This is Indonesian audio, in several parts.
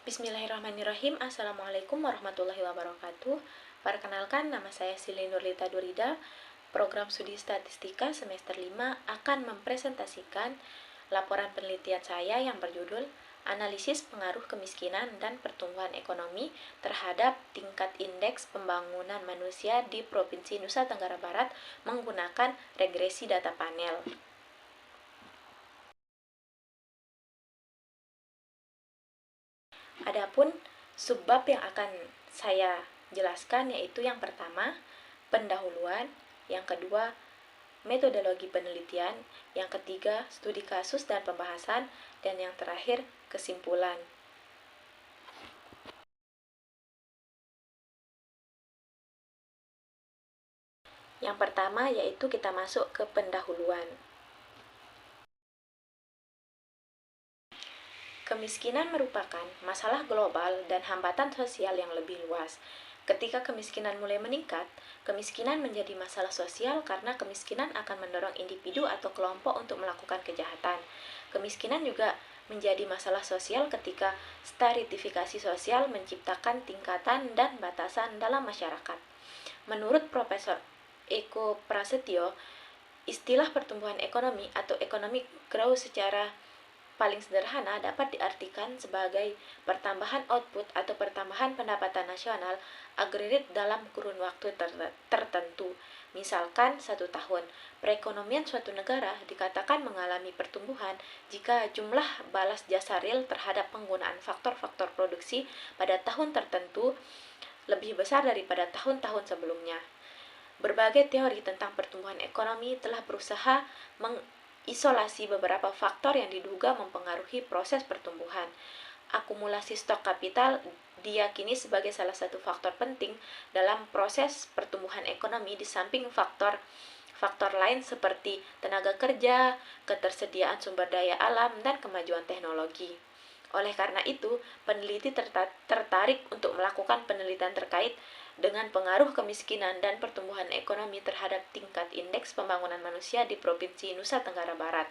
Bismillahirrahmanirrahim. Assalamualaikum warahmatullahi wabarakatuh. Perkenalkan, nama saya Sili Nurlita Durida. Program Studi Statistika semester 5 akan mempresentasikan laporan penelitian saya yang berjudul Analisis Pengaruh Kemiskinan dan Pertumbuhan Ekonomi terhadap Tingkat Indeks Pembangunan Manusia di Provinsi Nusa Tenggara Barat menggunakan regresi data panel. Adapun subbab yang akan saya jelaskan yaitu yang pertama, pendahuluan, yang kedua, metodologi penelitian, yang ketiga, studi kasus dan pembahasan, dan yang terakhir, kesimpulan. Yang pertama yaitu kita masuk ke pendahuluan. Kemiskinan merupakan masalah global dan hambatan sosial yang lebih luas. Ketika kemiskinan mulai meningkat, kemiskinan menjadi masalah sosial karena kemiskinan akan mendorong individu atau kelompok untuk melakukan kejahatan. Kemiskinan juga menjadi masalah sosial ketika stratifikasi sosial menciptakan tingkatan dan batasan dalam masyarakat. Menurut Profesor Eko Prasetyo, istilah pertumbuhan ekonomi atau economic growth secara paling sederhana dapat diartikan sebagai pertambahan output atau pertambahan pendapatan nasional agregat dalam kurun waktu tertentu. Misalkan 1 tahun, perekonomian suatu negara dikatakan mengalami pertumbuhan jika jumlah balas jasa real terhadap penggunaan faktor-faktor produksi pada tahun tertentu lebih besar daripada tahun-tahun sebelumnya. Berbagai teori tentang pertumbuhan ekonomi telah berusaha mengisolasi beberapa faktor yang diduga mempengaruhi proses pertumbuhan. Akumulasi stok kapital diyakini sebagai salah satu faktor penting dalam proses pertumbuhan ekonomi di samping faktor lain seperti tenaga kerja, ketersediaan sumber daya alam, dan kemajuan teknologi. Oleh karena itu, peneliti tertarik untuk melakukan penelitian terkait dengan pengaruh kemiskinan dan pertumbuhan ekonomi terhadap tingkat indeks pembangunan manusia di Provinsi Nusa Tenggara Barat.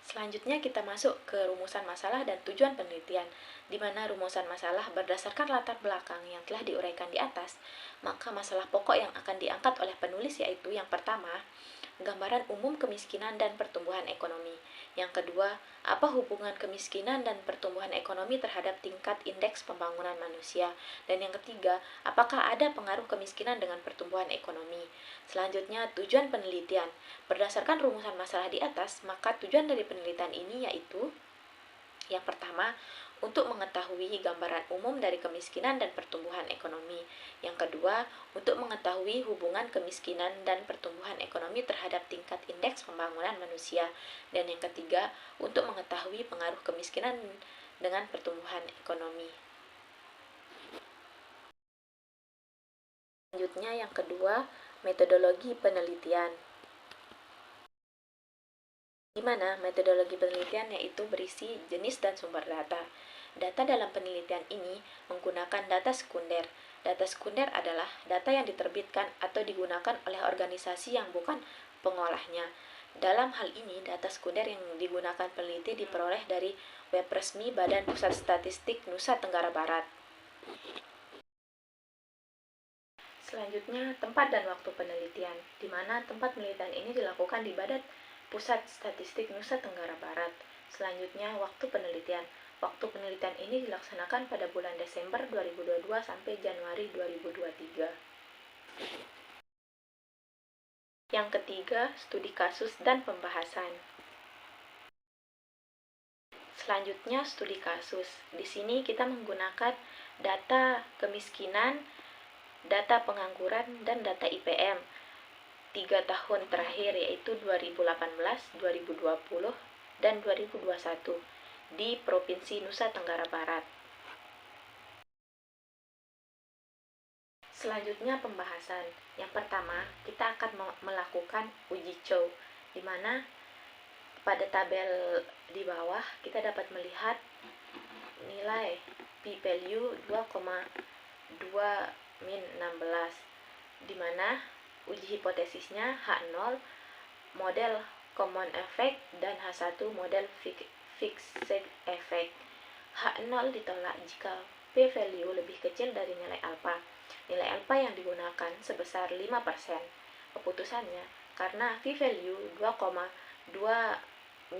Selanjutnya kita masuk ke rumusan masalah dan tujuan penelitian, di mana rumusan masalah berdasarkan latar belakang yang telah diuraikan di atas. Maka masalah pokok yang akan diangkat oleh penulis yaitu yang pertama, gambaran umum kemiskinan dan pertumbuhan ekonomi. Yang kedua, apa hubungan kemiskinan dan pertumbuhan ekonomi terhadap tingkat indeks pembangunan manusia. Dan yang ketiga, apakah ada pengaruh kemiskinan dengan pertumbuhan ekonomi. Selanjutnya, tujuan penelitian. Berdasarkan rumusan masalah di atas, maka tujuan dari penelitian ini yaitu yang pertama, untuk mengetahui gambaran umum dari kemiskinan dan pertumbuhan ekonomi. Yang kedua, untuk mengetahui hubungan kemiskinan dan pertumbuhan ekonomi terhadap tingkat indeks pembangunan manusia. Dan yang ketiga, untuk mengetahui pengaruh kemiskinan dengan pertumbuhan ekonomi. Selanjutnya yang kedua, metodologi penelitian. Di mana metodologi penelitian yaitu berisi jenis dan sumber data. Data dalam penelitian ini menggunakan data sekunder. Data sekunder adalah data yang diterbitkan atau digunakan oleh organisasi yang bukan pengolahnya. Dalam hal ini, data sekunder yang digunakan peneliti diperoleh dari web resmi Badan Pusat Statistik Nusa Tenggara Barat. Selanjutnya, tempat dan waktu penelitian, di mana tempat penelitian ini dilakukan di Badan Pusat Statistik Nusa Tenggara Barat. Selanjutnya, waktu penelitian. Waktu penelitian ini dilaksanakan pada bulan Desember 2022 sampai Januari 2023. Yang ketiga, studi kasus dan pembahasan. Selanjutnya, studi kasus. Di sini kita menggunakan data kemiskinan, data pengangguran, dan data IPM 3 tahun terakhir yaitu 2018, 2020, dan 2021 di Provinsi Nusa Tenggara Barat. Selanjutnya pembahasan. Yang pertama, kita akan melakukan uji Chow, di mana pada tabel di bawah kita dapat melihat nilai p-value 2,2-16, di mana uji hipotesisnya H0, model common effect, dan H1 model fixed effect. H0 ditolak jika p-value lebih kecil dari nilai alfa. Nilai alfa yang digunakan sebesar 5%. Keputusannya, karena p-value 2,2-16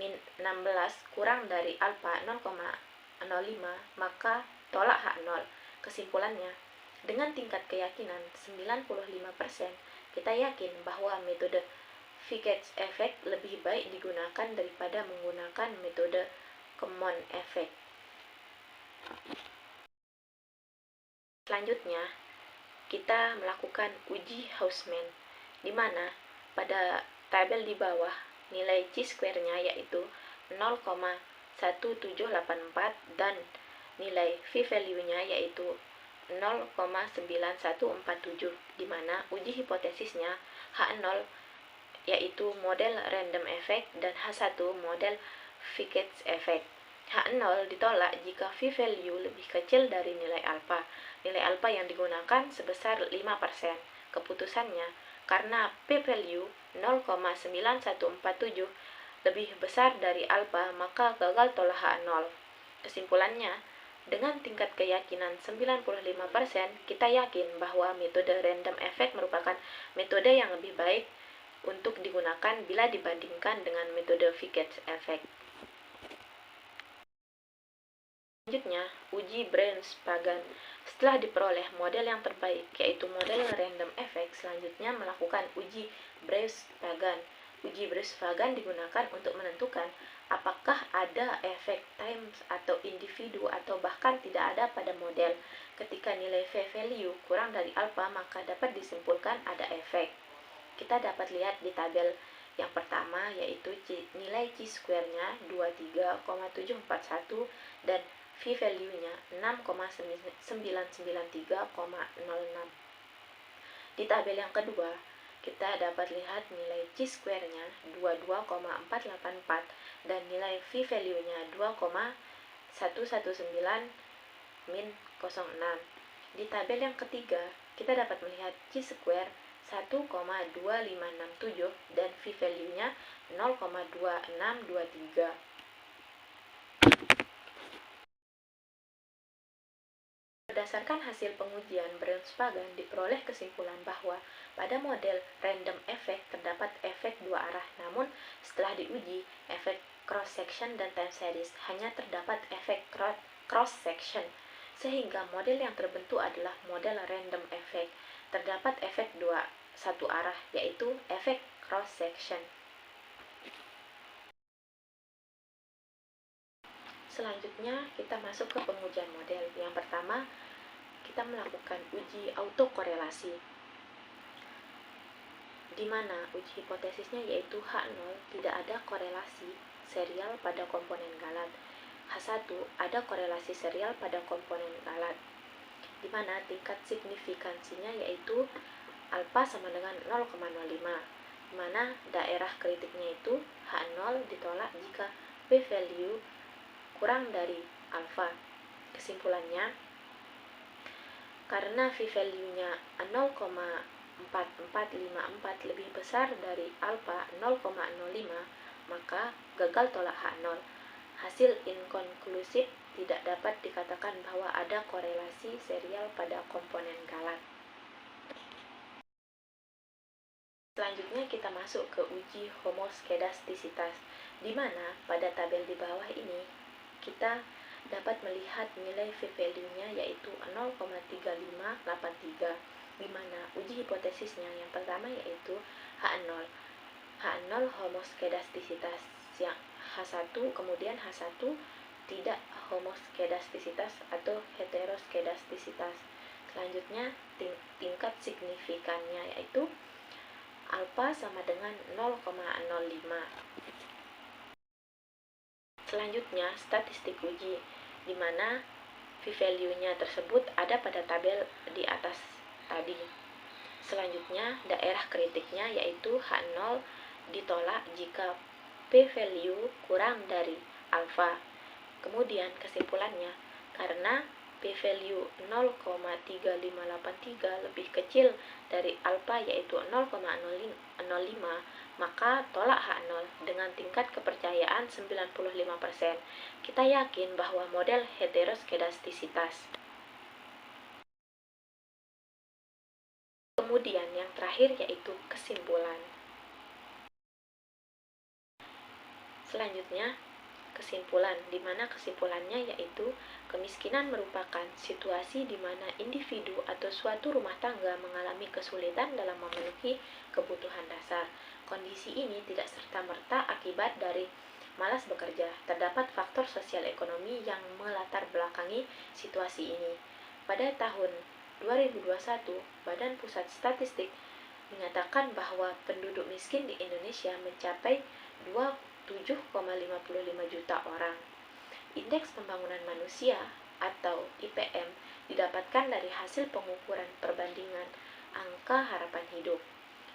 kurang dari alfa 0,05, maka tolak H0. Kesimpulannya, dengan tingkat keyakinan 95%, kita yakin bahwa metode fixed effect lebih baik digunakan daripada menggunakan metode common effect. Selanjutnya, kita melakukan uji Hausman, di mana pada tabel di bawah nilai chi-square-nya yaitu 0,1784 dan nilai p-value-nya yaitu 0,9147, di mana uji hipotesisnya H0 yaitu model random effect dan H1 model fixed effect. H0 ditolak jika p-value lebih kecil dari nilai alfa. Nilai alfa yang digunakan sebesar 5%. Keputusannya, karena p-value 0,9147 lebih besar dari alfa, maka gagal tolak H0. Kesimpulannya, dengan tingkat keyakinan 95%, kita yakin bahwa metode random effect merupakan metode yang lebih baik untuk digunakan bila dibandingkan dengan metode fixed effect. Selanjutnya, uji Brains-Pagan. Setelah diperoleh model yang terbaik, yaitu model random effect, selanjutnya melakukan uji Brains-Pagan. Uji Brains-Pagan digunakan untuk menentukan apakah ada efek times atau individu atau bahkan tidak ada pada model. Ketika nilai p-value kurang dari alfa, maka dapat disimpulkan ada efek. Kita dapat lihat di tabel yang pertama, yaitu nilai chi-square-nya 23,741 dan p-value-nya 6,993,06. Di tabel yang kedua, kita dapat lihat nilai chi-square-nya 22,484 dan nilai p-value-nya 2,119-06. Di tabel yang ketiga, kita dapat melihat chi-square 1,2567 dan p-value-nya 0,2623. Berdasarkan hasil pengujian Brains-Pagan, diperoleh kesimpulan bahwa pada model random effect terdapat efek dua arah, namun setelah diuji efek cross-section dan time series hanya terdapat efek cross-section, sehingga model yang terbentuk adalah model random effect. Terdapat efek satu arah, yaitu efek cross-section. Selanjutnya, kita masuk ke pengujian model. Yang pertama, kita melakukan uji autokorelasi, di mana uji hipotesisnya yaitu H0 tidak ada korelasi serial pada komponen galat. H1 ada korelasi serial pada komponen galat, di mana tingkat signifikansinya yaitu alfa sama dengan 0,05, di mana daerah kritiknya itu H0 ditolak jika p-value kurang dari alfa. Kesimpulannya, karena p-value-nya 0,4454 lebih besar dari alfa 0,05, maka gagal tolak H0. Hasil inkonklusif, tidak dapat dikatakan bahwa ada korelasi serial pada komponen galat. Selanjutnya kita masuk ke uji homoskedastisitas, di mana pada tabel di bawah ini kita dapat melihat nilai p-value-nya yaitu 0,3583, di mana uji hipotesisnya yang pertama yaitu H0. H0 homoskedastisitas, yang H1 kemudian H1 tidak homoskedastisitas atau heteroskedastisitas. Selanjutnya tingkat signifikannya yaitu alfa sama dengan 0,05. Selanjutnya, statistik uji, di mana p-value-nya tersebut ada pada tabel di atas tadi. Selanjutnya, daerah kritiknya yaitu H0 ditolak jika p-value kurang dari alfa. Kemudian kesimpulannya, karena p-value 0,3583 lebih kecil dari alfa yaitu 0,05, maka tolak H0 dengan tingkat kepercayaan 95%. Kita yakin bahwa model heteroskedastisitas. Kemudian yang terakhir yaitu kesimpulan. Selanjutnya, kesimpulan, di mana kesimpulannya yaitu kemiskinan merupakan situasi di mana individu atau suatu rumah tangga mengalami kesulitan dalam memenuhi kebutuhan dasar. Kondisi ini tidak serta-merta akibat dari malas bekerja. Terdapat faktor sosial ekonomi yang melatar belakangi situasi ini. Pada tahun 2021, Badan Pusat Statistik menyatakan bahwa penduduk miskin di Indonesia mencapai 7,55 juta orang. Indeks Pembangunan Manusia atau IPM didapatkan dari hasil pengukuran perbandingan angka harapan hidup.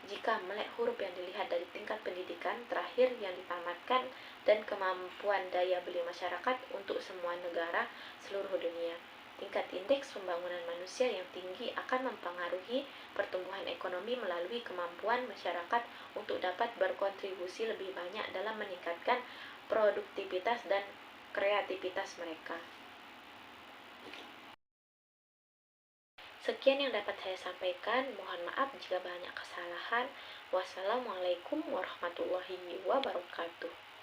Jika melek huruf yang dilihat dari tingkat pendidikan terakhir yang ditamatkan dan kemampuan daya beli masyarakat untuk semua negara seluruh dunia, tingkat indeks pembangunan manusia yang tinggi akan mempengaruhi pertumbuhan ekonomi melalui kemampuan masyarakat untuk dapat berkontribusi lebih banyak dalam meningkatkan produktivitas dan kreativitas mereka. Sekian yang dapat saya sampaikan. Mohon maaf jika banyak kesalahan. Wassalamualaikum warahmatullahi wabarakatuh.